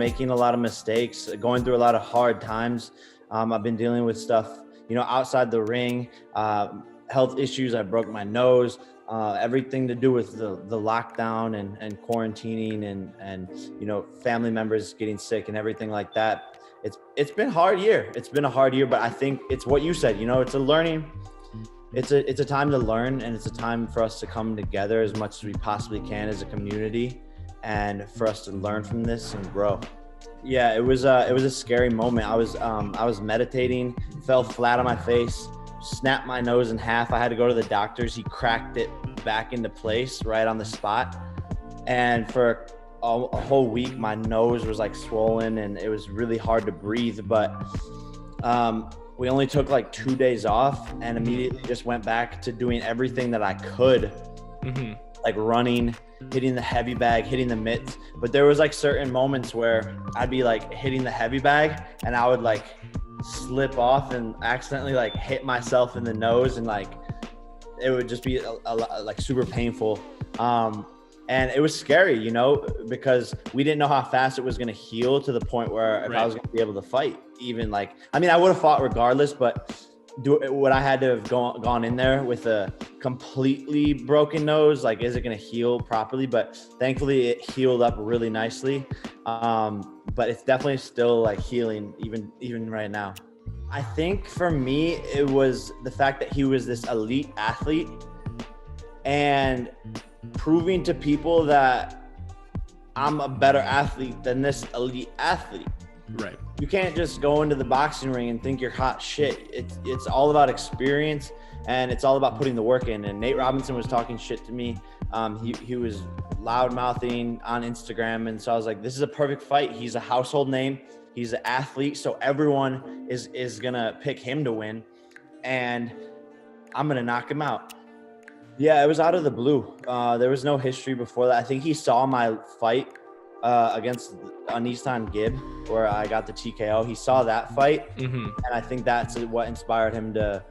making a lot of mistakes, going through a lot of hard times. I've been dealing with stuff, outside the ring, health issues. I broke my nose, everything to do with the lockdown and quarantining and family members getting sick and everything like that. It's been a hard year. It's been a hard year, but I think it's what you said, it's a learning. It's a time to learn, and it's a time for us to come together as much as we possibly can as a community, and for us to learn from this and grow. Yeah, it was a scary moment. I was meditating, fell flat on my face, snapped my nose in half. I had to go to the doctors. He cracked it back into place right on the spot, and for a whole week my nose was like swollen and it was really hard to breathe. But we only took like 2 days off and immediately just went back to doing everything that I could, like running, hitting the heavy bag, hitting the mitts. But there was like certain moments where I'd be like hitting the heavy bag and I would like slip off and accidentally like hit myself in the nose, and like it would just be like super painful. And it was scary, because we didn't know how fast it was going to heal to the point where if I was going to be able to fight, even like, I mean, I would have fought regardless, but would I had to have gone in there with a completely broken nose? Like, is it going to heal properly? But thankfully it healed up really nicely. But it's definitely still like healing even right now. I think for me, it was the fact that he was this elite athlete and proving to people that I'm a better athlete than this elite athlete. Right. You can't just go into the boxing ring and think you're hot shit. It's all about experience, and it's all about putting the work in. And Nate Robinson was talking shit to me. He was loud mouthing on Instagram, and so I was like, this is a perfect fight. He's a household name. He's an athlete, so everyone is gonna pick him to win, and I'm gonna knock him out. Yeah, it was out of the blue. There was no history before that. I think he saw my fight against Nissan Gibb, where I got the TKO. He saw that fight, and I think that's what inspired him to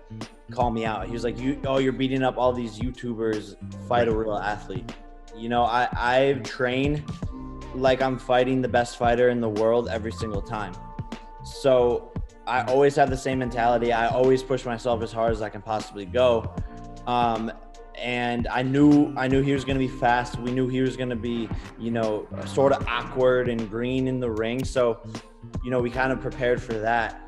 call me out. He was like, you're beating up all these YouTubers. Fight a real athlete. I train like I'm fighting the best fighter in the world every single time. So I always have the same mentality. I always push myself as hard as I can possibly go. And I knew he was going to be fast. We knew he was going to be, sort of awkward and green in the ring. So, we kind of prepared for that.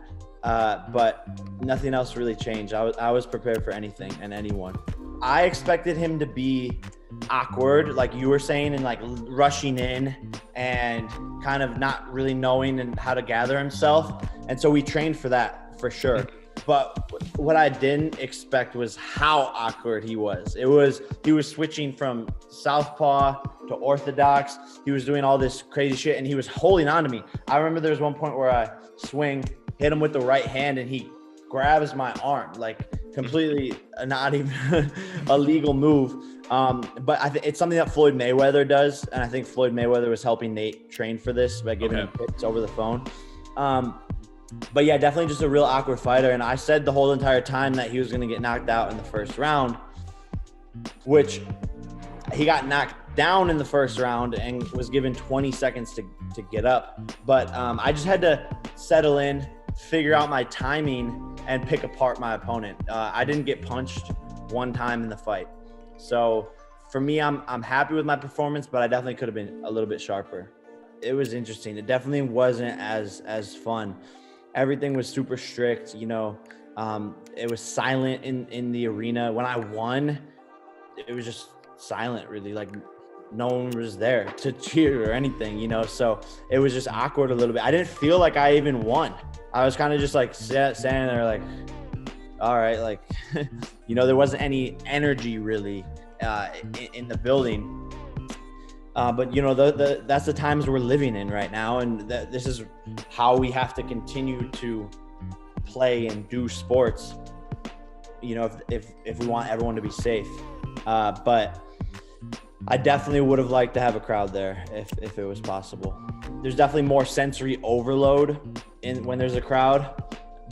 But nothing else really changed. I was prepared for anything and anyone. I expected him to be awkward, like you were saying, and like rushing in and kind of not really knowing and how to gather himself. And so we trained for that for sure. But what I didn't expect was how awkward he was. He was switching from southpaw to orthodox. He was doing all this crazy shit, and he was holding on to me. I remember there was one point where I swing, hit him with the right hand, and he grabs my arm, like completely not even a legal move. But I think it's something that Floyd Mayweather does, and I think Floyd Mayweather was helping Nate train for this by giving him picks over the phone. But yeah, definitely just a real awkward fighter. And I said the whole entire time that he was going to get knocked out in the first round, which he got knocked down in the first round and was given 20 seconds to get up. But I just had to settle in, figure out my timing, and pick apart my opponent. I didn't get punched one time in the fight. So for me, I'm happy with my performance, but I definitely could have been a little bit sharper. It was interesting. It definitely wasn't as fun. Everything was super strict, it was silent in the arena. When I won, it was just silent, really. Like no one was there to cheer or anything, so it was just awkward a little bit. I didn't feel like I even won. I was kind of just like standing there like, all right, like, there wasn't any energy really in the building. But that's the times we're living in right now, and this is how we have to continue to play and do sports. If we want everyone to be safe. But I definitely would have liked to have a crowd there if it was possible. There's definitely more sensory overload when there's a crowd,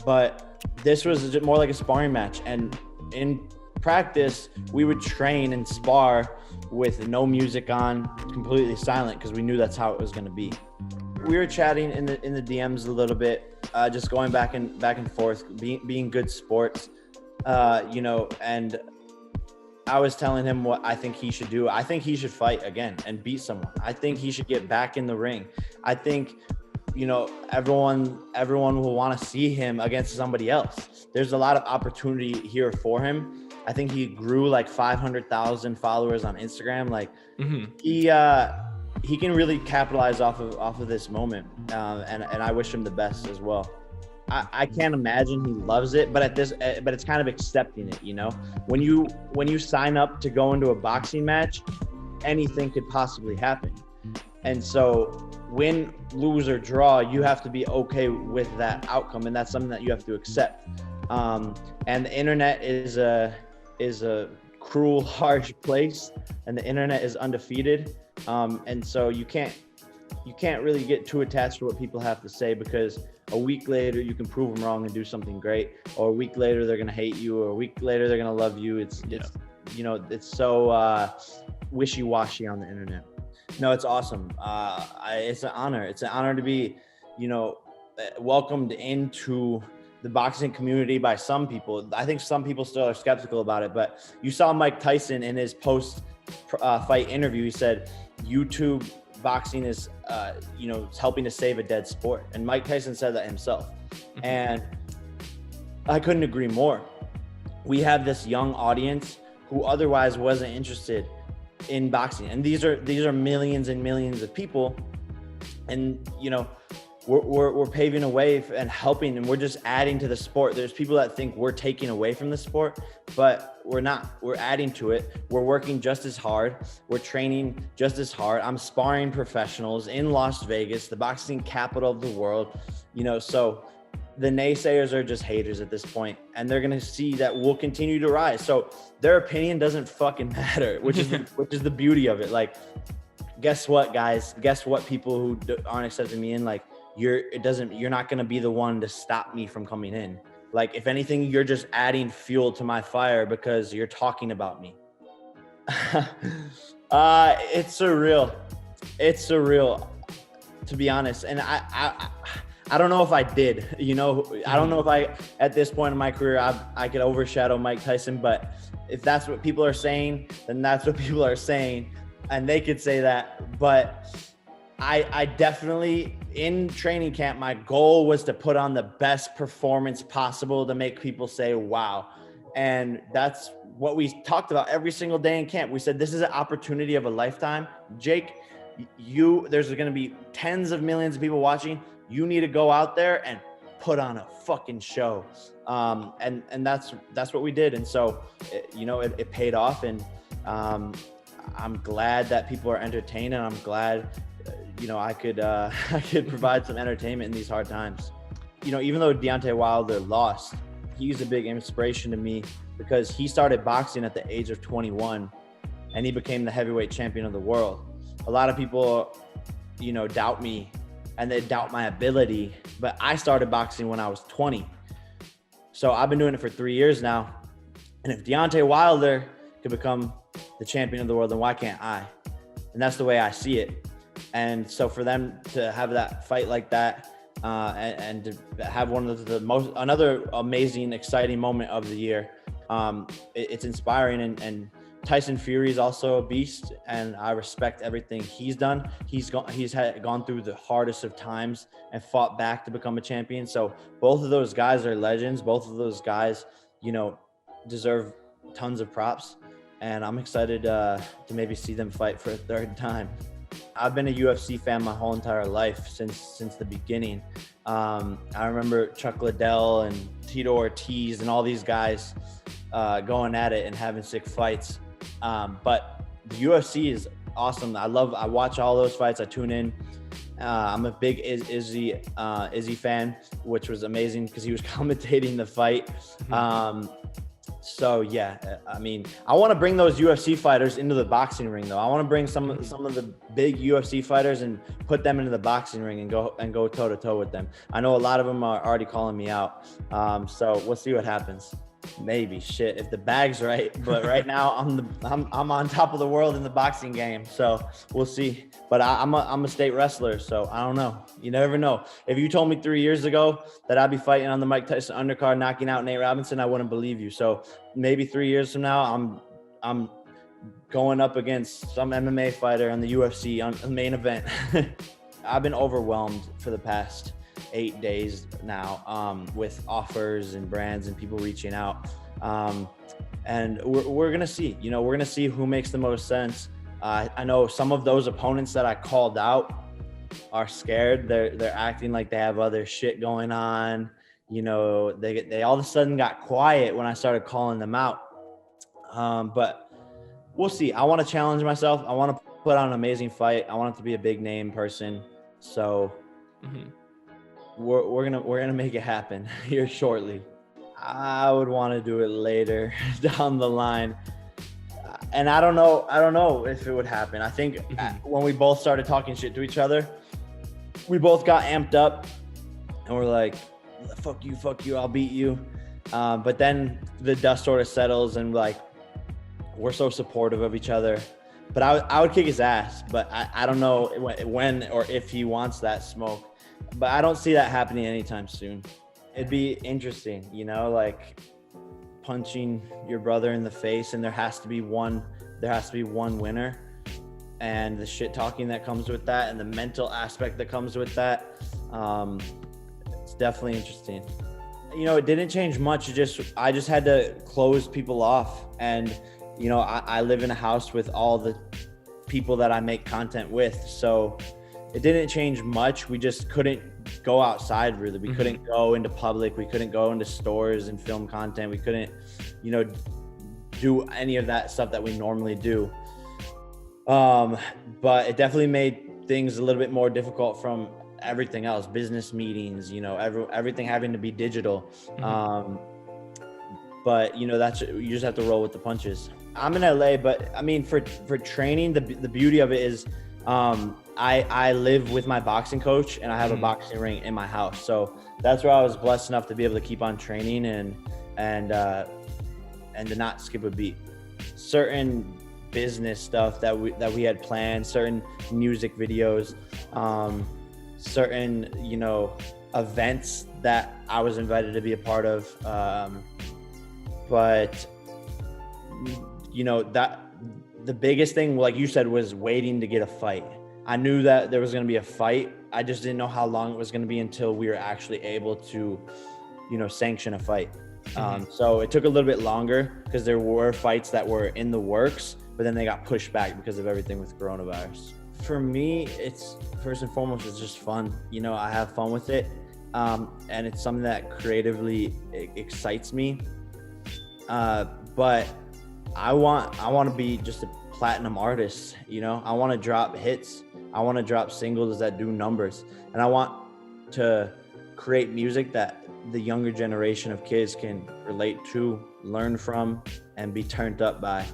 but this was more like a sparring match. And in practice, we would train and spar with no music on, completely silent, because we knew that's how it was going to be. were chatting in the DMs a little bit, just going back and forth, being good sports, you know, and I was telling him what I think he should do. I think he should fight again and beat someone. I think he should get back in the ring. I think, you know, everyone will want to see him against somebody else. There's a lot of opportunity here for him. I think he grew like 500,000 followers on Instagram. Like he can really capitalize off of this moment. And I wish him the best as well. I can't imagine he loves it, but it's kind of accepting it, you know. When you sign up to go into a boxing match, anything could possibly happen. And so win, lose, or draw, you have to be okay with that outcome, and that's something that you have to accept. And the internet is a cruel, harsh place, and the internet is undefeated. And so you can't really get too attached to what people have to say, because a week later you can prove them wrong and do something great, or a week later they're gonna hate you, or a week later they're gonna love you. It's you know, it's so wishy-washy on the internet. No, it's awesome. It's an honor. It's an honor to be, you know, welcomed into the boxing community by some people. I think some people still are skeptical about it, but you saw Mike Tyson in his post fight interview. He said YouTube boxing is, you know, it's helping to save a dead sport. And Mike Tyson said that himself. And I couldn't agree more. We have this young audience who otherwise wasn't interested in boxing. And these are millions and millions of people. And, you know, we're paving a way and helping, and we're just adding to the sport. There's people that think we're taking away from the sport, but we're not. We're adding to it. We're working just as hard. We're training just as hard. I'm sparring professionals in Las Vegas, the boxing capital of the world, you know, so the naysayers are just haters at this point, and they're going to see that we'll continue to rise. So their opinion doesn't fucking matter, which is the beauty of it. Like, guess what, guys? Guess what, people who aren't accepting me in, like, you're not going to be the one to stop me from coming in. Like, if anything, you're just adding fuel to my fire because you're talking about me. It's surreal. It's surreal, to be honest. And I don't know if I did, you know, I don't know if at this point in my career, I could overshadow Mike Tyson, but if that's what people are saying, then that's what people are saying, and they could say that. But I definitely, in training camp, my goal was to put on the best performance possible to make people say, wow. And that's what we talked about every single day in camp. We said, this is an opportunity of a lifetime. Jake, there's going to be tens of millions of people watching. You need to go out there and put on a fucking show. And that's what we did. And so, it paid off. And I'm glad that people are entertained, and I'm glad, I could provide some entertainment in these hard times. Even though Deontay Wilder lost, he's a big inspiration to me because he started boxing at the age of 21 and he became the heavyweight champion of the world. A lot of people, doubt me and they doubt my ability, but I started boxing when I was 20. So I've been doing it for 3 years now. And if Deontay Wilder could become the champion of the world, then why can't I? And that's the way I see it. And so for them to have that fight like that, and to have one of another amazing, exciting moment of the year, it's inspiring. And Tyson Fury is also a beast, and I respect everything he's done. He's gone through the hardest of times and fought back to become a champion. So both of those guys are legends. Both of those guys, deserve tons of props. And I'm excited to maybe see them fight for a third time. I've been a UFC fan my whole entire life since the beginning. I remember Chuck Liddell and Tito Ortiz and all these guys going at it and having sick fights. But the UFC is awesome. I watch all those fights. I tune in. I'm a big Izzy fan, which was amazing because he was commentating the fight. So yeah, I mean, I want to bring those UFC fighters into the boxing ring, though. I want to bring some of the big UFC fighters and put them into the boxing ring and go toe to toe with them. I know a lot of them are already calling me out. So we'll see what happens. Maybe shit if the bag's right, but right now I'm on top of the world in the boxing game, so we'll see. But I'm a state wrestler, so I don't know. You never know. If you told me 3 years ago that I'd be fighting on the Mike Tyson undercard, knocking out Nate Robinson, I wouldn't believe you. So maybe 3 years from now, I'm going up against some MMA fighter on the UFC on the main event. I've been overwhelmed for the past 8 days now with offers and brands and people reaching out. And we're going to see, we're going to see who makes the most sense. I know some of those opponents that I called out are scared. They're acting like they have other shit going on. They all of a sudden got quiet when I started calling them out. But we'll see. I want to challenge myself. I want to put on an amazing fight. I want it to be a big name person. So we're gonna make it happen here shortly. I would want to do it later down the line. And I don't know if it would happen. I think when we both started talking shit to each other, we both got amped up and we're like, fuck you, I'll beat you. But then the dust sort of settles and like, we're so supportive of each other. But I would kick his ass, but I don't know when or if he wants that smoke. But I don't see that happening anytime soon. It'd be interesting, like punching your brother in the face, and there has to be one winner, and the shit talking that comes with that and the mental aspect that comes with that. It's definitely interesting. It didn't change much. I just had to close people off, and I live in a house with all the people that I make content with, so it didn't change much. We just couldn't go outside really. We couldn't go into public. We couldn't go into stores and film content. We couldn't, do any of that stuff that we normally do. But it definitely made things a little bit more difficult from everything else, business meetings, everything having to be digital. But that's, you just have to roll with the punches. I'm in LA, but I mean, for training, the beauty of it is, I live with my boxing coach and I have a boxing ring in my house. So that's where I was blessed enough to be able to keep on training and to not skip a beat. Certain business stuff that we had planned, certain music videos, certain, events that I was invited to be a part of. But that the biggest thing, like you said, was waiting to get a fight. I knew that there was going to be a fight. I just didn't know how long it was going to be until we were actually able to, sanction a fight. So it took a little bit longer because there were fights that were in the works, but then they got pushed back because of everything with coronavirus. For me, it's first and foremost, it's just fun. I have fun with it. And it's something that creatively excites me. But I want to be just a platinum artist. I want to drop hits. I want to drop singles that do numbers, and I want to create music that the younger generation of kids can relate to, learn from, and be turned up by.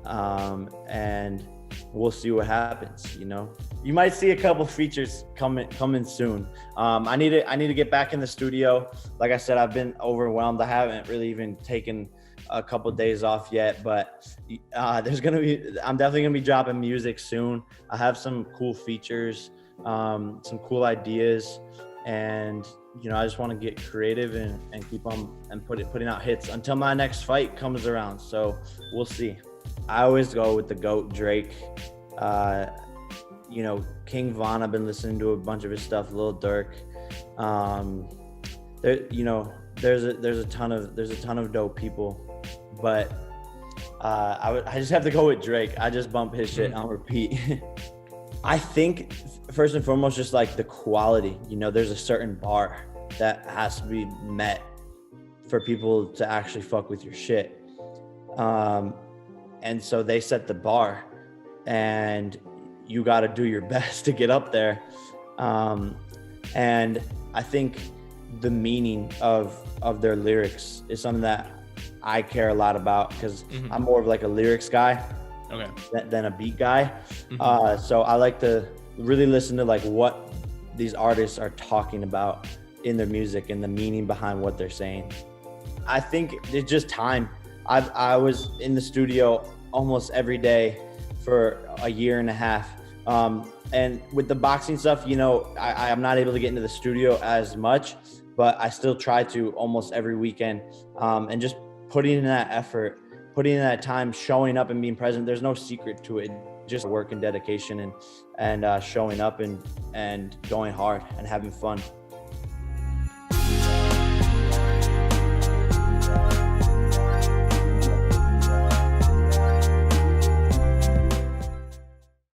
And we'll see what happens. You might see a couple features coming soon. I need to get back in the studio. Like I said, I've been overwhelmed. I haven't really even taken a couple of days off yet, but I'm definitely gonna be dropping music soon. I have some cool features, some cool ideas, and I just want to get creative and keep on and putting out hits until my next fight comes around. So we'll see. I always go with the GOAT, Drake. King Von, I've been listening to a bunch of his stuff, Lil Durk. There's a ton of dope people, but I just have to go with Drake. I just bump his shit on repeat. I think first and foremost, just like the quality, there's a certain bar that has to be met for people to actually fuck with your shit. And so they set the bar, and you got to do your best to get up there. And I think the meaning of their lyrics is something that I care a lot about, because I'm more of like a lyrics guy than a beat guy. So I like to really listen to like what these artists are talking about in their music and the meaning behind what they're saying. I think it's just time. I was in the studio almost every day for a year and a half. And with the boxing stuff, you know, I'm not able to get into the studio as much, but I still try to almost every weekend. And just putting in that effort, putting in that time, showing up and being present. There's no secret to it. Just work and dedication and showing up and going hard and having fun.